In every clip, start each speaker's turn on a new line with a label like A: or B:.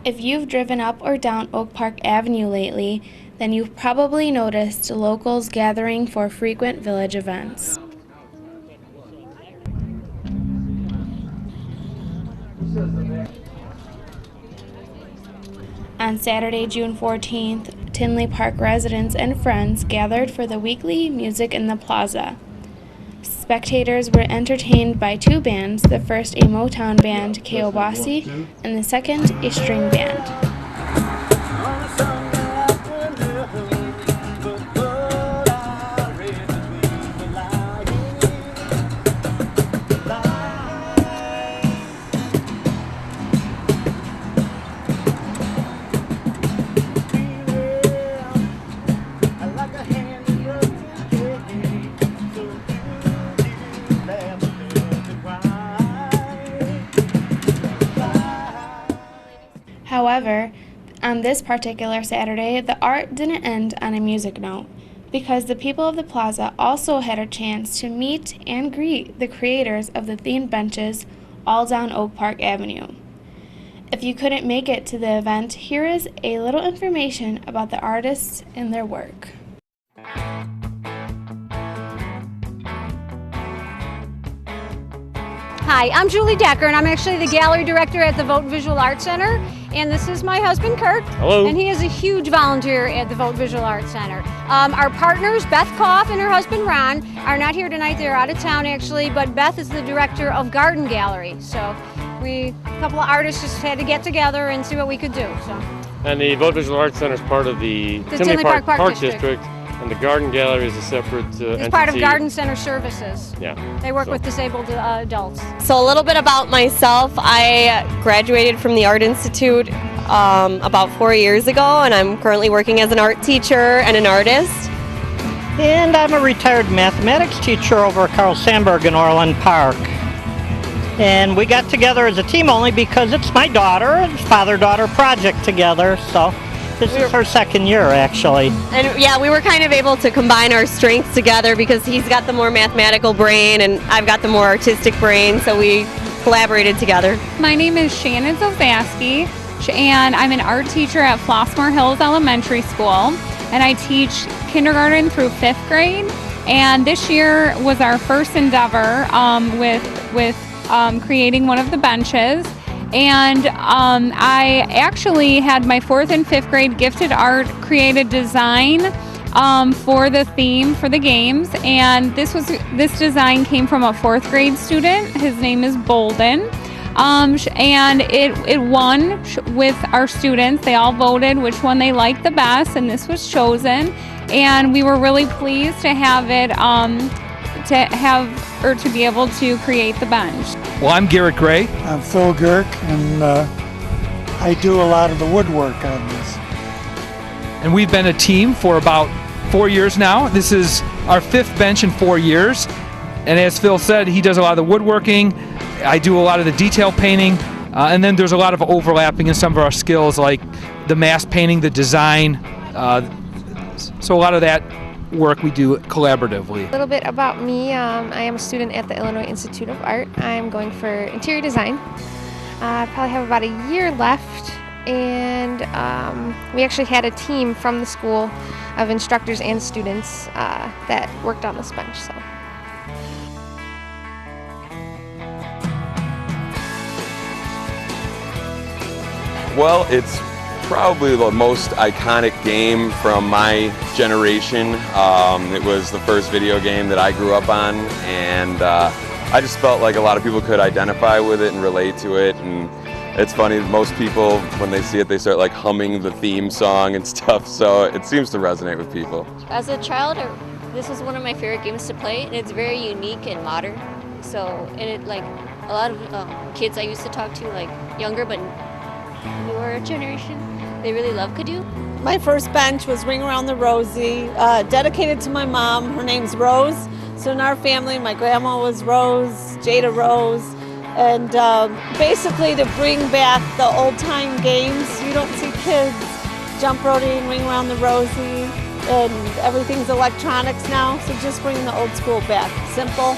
A: If you've driven up or down Oak Park Avenue lately, then you've probably noticed locals gathering for frequent village events. On Saturday, June 14th, Tinley Park residents and friends gathered for the weekly Music in the Plaza. Spectators were entertained by two bands, the first a Motown band, Keobasi, and the second a string band. However, on this particular Saturday, the art didn't end on a music note, because the people of the plaza also had a chance to meet and greet the creators of the themed benches all down Oak Park Avenue. If you couldn't make it to the event, here is a little information about the artists and their work.
B: Hi, I'm Julie Decker, and I'm actually the gallery director at the Vogt Visual Arts Center. And this is my husband, Kirk.
C: Hello.
B: And he is a huge volunteer at the Vogt Visual Arts Center. Our partners, Beth Koff and her husband, Ron, are not here tonight. They're out of town, actually, but Beth is the director of Garden Gallery. So a couple of artists just had to get together and see what we could do. So.
C: And the Vogt Visual Arts Center is part of the Tinley Park District. And the Garden Gallery is a separate entity.
B: It's part of Garden Center Services.
C: Yeah.
B: They work with disabled adults.
D: So a little bit about myself. I graduated from the Art Institute about 4 years ago, and I'm currently working as an art teacher and an artist.
E: And I'm a retired mathematics teacher over at Carl Sandburg in Orland Park. And we got together as a team only because it's my daughter, it's father-daughter project together, so this is her second year, actually.
D: And yeah, we were kind of able to combine our strengths together because he's got the more mathematical brain and I've got the more artistic brain, so we collaborated together.
F: My name is Shannon Zozaski, and I'm an art teacher at Flossmoor Hills Elementary School, and I teach kindergarten through 5th grade. And this year was our first endeavor with creating one of the benches. And I actually had my 4th and 5th grade gifted art create a design for the theme for the games, and this design came from a 4th grade student. His name is Bolden, and it won with our students. They all voted which one they liked the best, and this was chosen. And we were really pleased to have it to be able to create the bench.
G: Well, I'm Garrett Gray.
H: I'm Phil Girk, and I do a lot of the woodwork on this.
G: And we've been a team for about 4 years now. This is our 5th bench in 4 years. And as Phil said, he does a lot of the woodworking. I do a lot of the detail painting. And then there's a lot of overlapping in some of our skills, like the mass painting, the design. So a lot of that work we do collaboratively.
I: A little bit about me. I am a student at the Illinois Institute of Art. I'm going for interior design. I probably have about a year left, and we actually had a team from the school of instructors and students that worked on this bench. So.
J: Well, it's probably the most iconic game from my generation. It was the first video game that I grew up on, and I just felt like a lot of people could identify with it and relate to it. And it's funny, most people, when they see it, they start like humming the theme song and stuff, so it seems to resonate with people.
K: As a child, this was one of my favorite games to play, and it's very unique and modern. So, and it, like, a lot of kids I used to talk to, like younger but newer generation, they really love Kidoo.
L: My first bench was Ring Around the Rosie, dedicated to my mom. Her name's Rose. So in our family, my grandma was Rose, Jada Rose, and basically to bring back the old-time games. You don't see kids jump roading, Ring Around the Rosie, and everything's electronics now, so just bringing the old school back. Simple.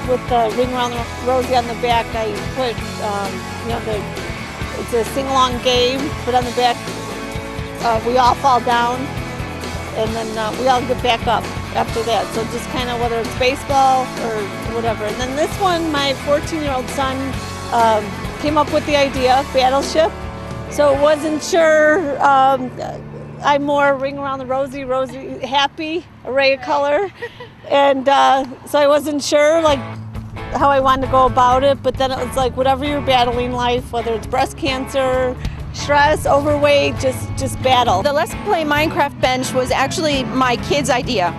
L: With the Ring Around the Rosie on the back, I put the It's a sing-along game, but on the back, we all fall down, and then we all get back up after that. So just kind of whether it's baseball or whatever. And then this one, my 14-year-old son came up with the idea, Battleship. So wasn't sure. I'm more Ring Around the Rosie, happy, array of color. And so I wasn't sure like how I wanted to go about it, but then it was like whatever you're battling in life, whether it's breast cancer, stress, overweight, just battle.
M: The Let's Play Minecraft bench was actually my kids' idea.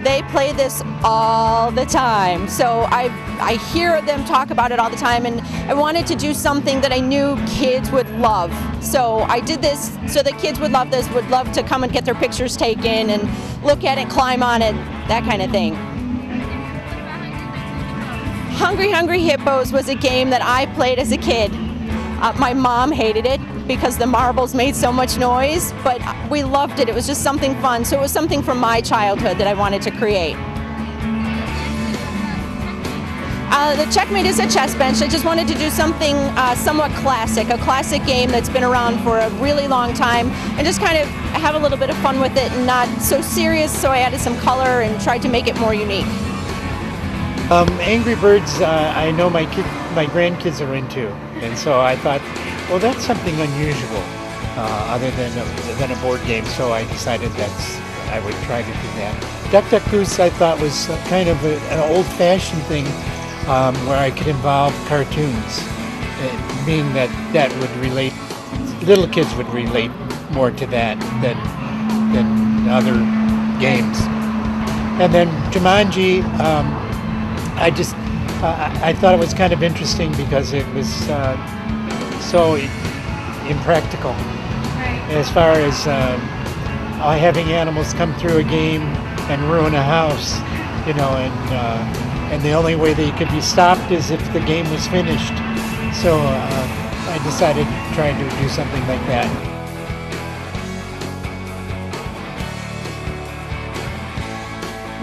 M: They play this all the time, so I hear them talk about it all the time, and I wanted to do something that I knew kids would love. So I did this so that kids would love this, would love to come and get their pictures taken and look at it, climb on it, that kind of thing. Hungry Hungry Hippos was a game that I played as a kid. My mom hated it because the marbles made so much noise, but we loved it. It was just something fun. So it was something from my childhood that I wanted to create. The Checkmate is a chess bench. I just wanted to do something somewhat classic, a classic game that's been around for a really long time, and just kind of have a little bit of fun with it and not so serious, so I added some color and tried to make it more unique.
N: Angry Birds, I know my grandkids are into, and so I thought, well, that's something unusual, other than a board game. So I decided I would try to do that. Duck Duck Goose, I thought was kind of an old-fashioned thing where I could involve cartoons, meaning that would relate. Little kids would relate more to that than other games. And then Jumanji. I thought it was kind of interesting because it was so impractical. Right. As far as having animals come through a game and ruin a house, and the only way they could be stopped is if the game was finished. So I decided to try to do something like that.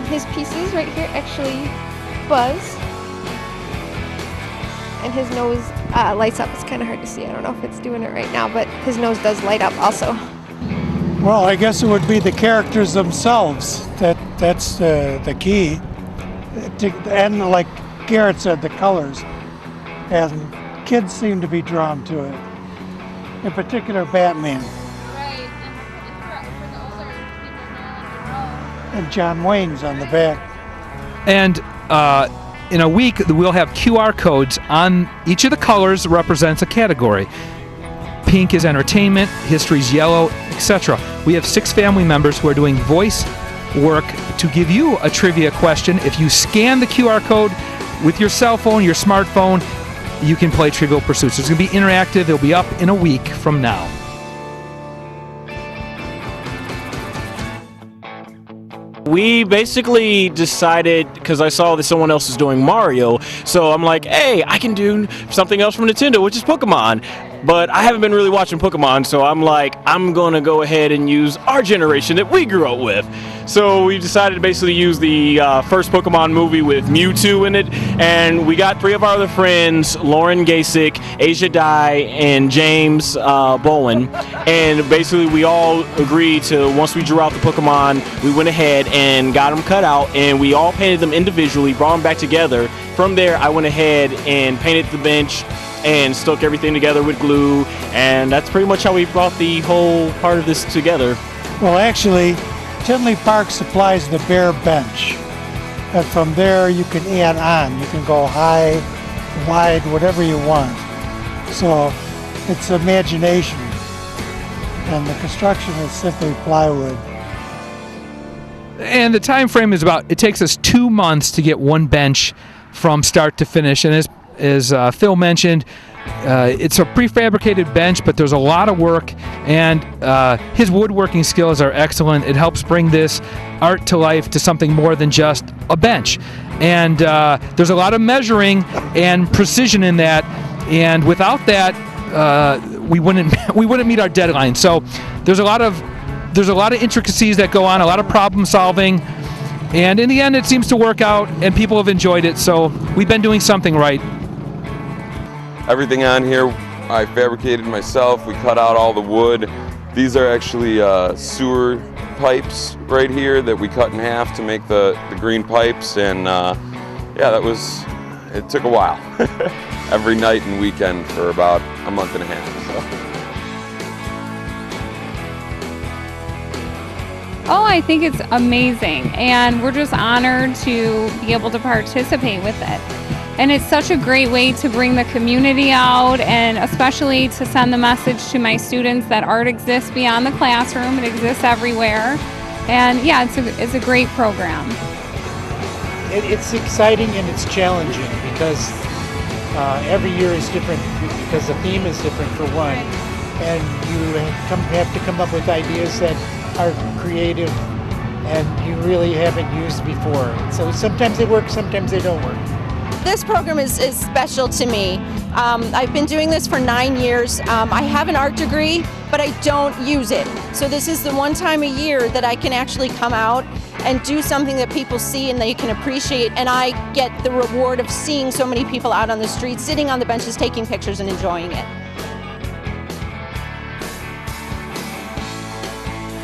I: His pieces right here actually buzz, and his nose lights up. It's kind of hard to see. I don't know if it's doing it right now, but his nose does light up also.
H: Well, I guess it would be the characters themselves. That's the key. And like Garrett said, the colors. And kids seem to be drawn to it. In particular, Batman.
F: Right. And for the older people,
H: And John Wayne's on the back.
G: And in a week, we'll have QR codes on each of the colors that represents a category. Pink is entertainment, history's yellow, etc. We have 6 family members who are doing voice work to give you a trivia question. If you scan the QR code with your cell phone, your smartphone, you can play Trivial Pursuits. It's going to be interactive. It'll be up in a week from now.
O: We basically decided, because I saw that someone else is doing Mario, so I'm like, hey, I can do something else from Nintendo, which is Pokemon. But I haven't been really watching Pokemon, so I'm like, I'm going to go ahead and use our generation that we grew up with. So we decided to basically use the first Pokemon movie with Mewtwo in it, and we got 3 of our other friends, Lauren Gasick, Asia Dye, and James Bowen, and basically we all agreed to, once we drew out the Pokemon, we went ahead and got them cut out, and we all painted them individually, brought them back together. From there, I went ahead and painted the bench and stuck everything together with glue, and that's pretty much how we brought the whole part of this together.
H: Well, actually, Tinley Park supplies the bare bench, and from there you can add on. You can go high, wide, whatever you want. So it's imagination, and the construction is simply plywood.
G: And the time frame is it takes us 2 months to get one bench from start to finish, and as Phil mentioned, it's a prefabricated bench, but there's a lot of work, and his woodworking skills are excellent. It helps bring this art to life to something more than just a bench. And there's a lot of measuring and precision in that, and without that, we wouldn't meet our deadline. So there's a lot of intricacies that go on, a lot of problem solving. And in the end, it seems to work out, and people have enjoyed it, so we've been doing something right.
J: Everything on here I fabricated myself. We cut out all the wood. These are actually sewer pipes right here that we cut in half to make the green pipes, and yeah, it took a while. Every night and weekend for about a month and a half. So.
F: Oh, I think it's amazing, and we're just honored to be able to participate with it. And it's such a great way to bring the community out, and especially to send the message to my students that art exists beyond the classroom. It exists everywhere. And yeah, it's a great program.
N: It's exciting and it's challenging because every year is different, because the theme is different for one. And you have to come up with ideas that are creative and you really haven't used before. So sometimes they work, sometimes they don't work.
M: This program is special to me. I've been doing this for 9 years. I have an art degree, but I don't use it. So this is the one time a year that I can actually come out and do something that people see and they can appreciate, and I get the reward of seeing so many people out on the streets, sitting on the benches, taking pictures and enjoying it.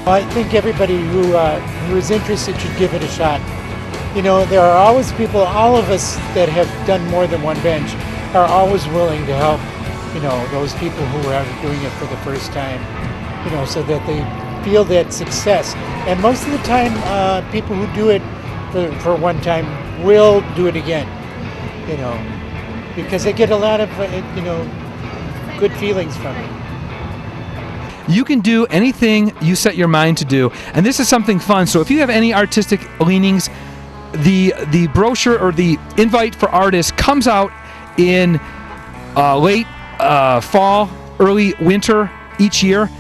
N: I think everybody who is interested should give it a shot. You know, there are always people, all of us that have done more than one bench are always willing to help, you know, those people who are doing it for the first time, you know, so that they feel that success. And most of the time, people who do it for one time will do it again, you know, because they get a lot of, you know, good feelings from it.
G: You can do anything you set your mind to do, and this is something fun. So if you have any artistic leanings, the brochure or the invite for artists comes out in late fall, early winter each year.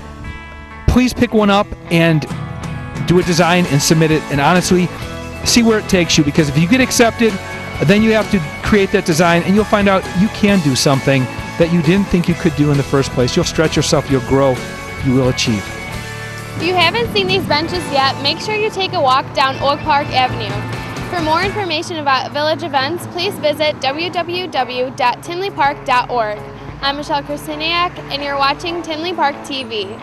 G: Please pick one up and do a design and submit it, and honestly see where it takes you, because if you get accepted, then you have to create that design and you'll find out you can do something that you didn't think you could do in the first place. You'll stretch yourself, you'll grow, you will achieve.
A: If you haven't seen these benches yet, make sure you take a walk down Oak Park Avenue. For more information about village events, please visit www.tinleypark.org. I'm Michelle Kristeniak, and you're watching Tinley Park TV.